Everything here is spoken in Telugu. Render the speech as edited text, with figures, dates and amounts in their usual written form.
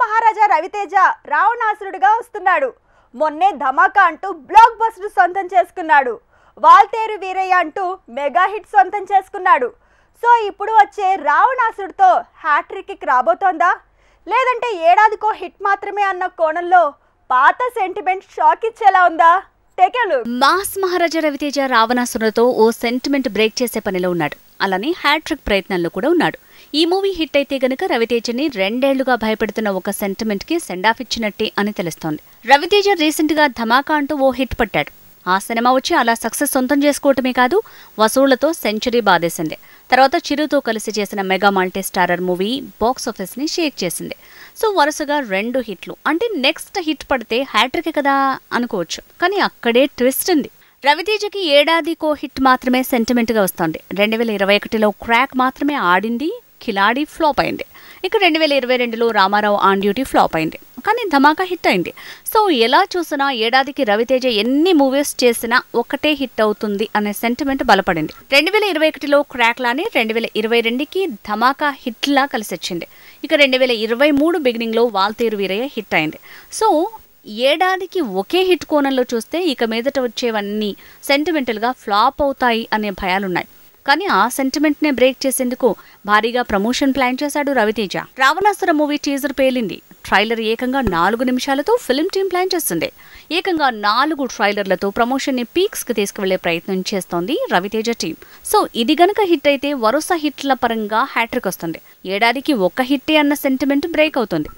మహారాజా రవితేజ రావణాసురుడిగా వస్తున్నాడు. మొన్నే ధమాకా అంటూ బ్లాక్ బస్టర్ సొంతం చేసుకున్నాడు. వాల్తేరు వీరయ్య అంటూ మెగా హిట్ సొంతం చేసుకున్నాడు. సో ఇప్పుడు వచ్చే రావణాసురుడితో హ్యాట్రిక్ కిక్ రాబోతోందా, లేదంటే ఏడాదికో హిట్ మాత్రమే అన్న కోణంలో పాత సెంటిమెంట్ షాక్ ఇచ్చేలా ఉందా? మాస్ మహారాజా రవితేజ రావణాసురుడితో ఓ సెంటిమెంట్ బ్రేక్ చేసే పనిలో ఉన్నాడు. అలానే హ్యాట్రిక్ ప్రయత్నంలో కూడా ఉన్నాడు. ఈ మూవీ హిట్ అయితే గనుక రవితేజని 2 ఏళ్లుగా భయపెడుతున్న ఒక సెంటిమెంట్ కి సెండ్ ఆఫ్ ఇచ్చినట్టే అని తెలుస్తోంది. రవితేజ రీసెంట్ గా ధమాకా అంటూ ఓ హిట్ పట్టాడు. ఆ సినిమా వచ్చి అలా సక్సెస్ సొంతం చేసుకోవటమే కాదు, వసూళ్లతో సెంచరీ బాధేసింది. తర్వాత చిరుతో కలిసి చేసిన mega multi starrer movie box office ని షేక్ చేసింది. సో వరుసగా 2 హిట్లు అంటే నెక్స్ట్ హిట్ పడితే హ్యాట్రిక్ కదా అనుకోవచ్చు. కానీ అక్కడే ట్విస్ట్ ఉంది. రవితేజకి ఏడాదికో హిట్ మాత్రమే సెంటిమెంట్ గా వస్తోంది. 2021లో క్రాక్ మాత్రమే ఆడింది, కిలాడి ఫ్లాప్ అయింది. ఇక 2022లో రామారావు ఆన్ డ్యూటీ ఫ్లాప్ అయింది. కానీ ధమాకా హిట్ అయింది. సో ఎలా చూసినా ఏడాదికి రవితేజ ఎన్ని మూవీస్ చేసినా ఒకటే హిట్ అవుతుంది అనే సెంటిమెంట్ బలపడింది. 2021లో క్రాక్ లానే 2022కి ధమాకా హిట్ లా కలిసొచ్చింది. ఇక 2023 బిగినింగ్ లో వాల్తేరు వీరయ్య హిట్ అయింది. సో ఏడాదికి ఒకే హిట్ కోణంలో చూస్తే ఇక మీదట వచ్చేవన్నీ సెంటిమెంటల్ గా ఫ్లాప్ అవుతాయి అనే భయాలున్నాయి. కానీ ఆ సెంటిమెంట్ నే బ్రేక్ చేసేందుకు భారీగా ప్రమోషన్ ప్లాన్ చేశాడు రవితేజ. రావణాసుర మూవీ టీజర్ పేలింది. ట్రైలర్ ఏకంగా 4 నిమిషాలతో ఫిల్మ్ టీం ప్లాన్ చేస్తుంది. ఏకంగా 4 ట్రైలర్లతో ప్రమోషన్ ని పీక్స్ కి తీసుకువెళ్లే ప్రయత్నం చేస్తోంది రవితేజ టీం. సో ఇది గనక హిట్ అయితే వరుస హిట్ల పరంగా హ్యాట్రిక్ వస్తుంది. ఏడాదికి ఒక్క హిట్టే అన్న సెంటిమెంట్ బ్రేక్ అవుతుంది.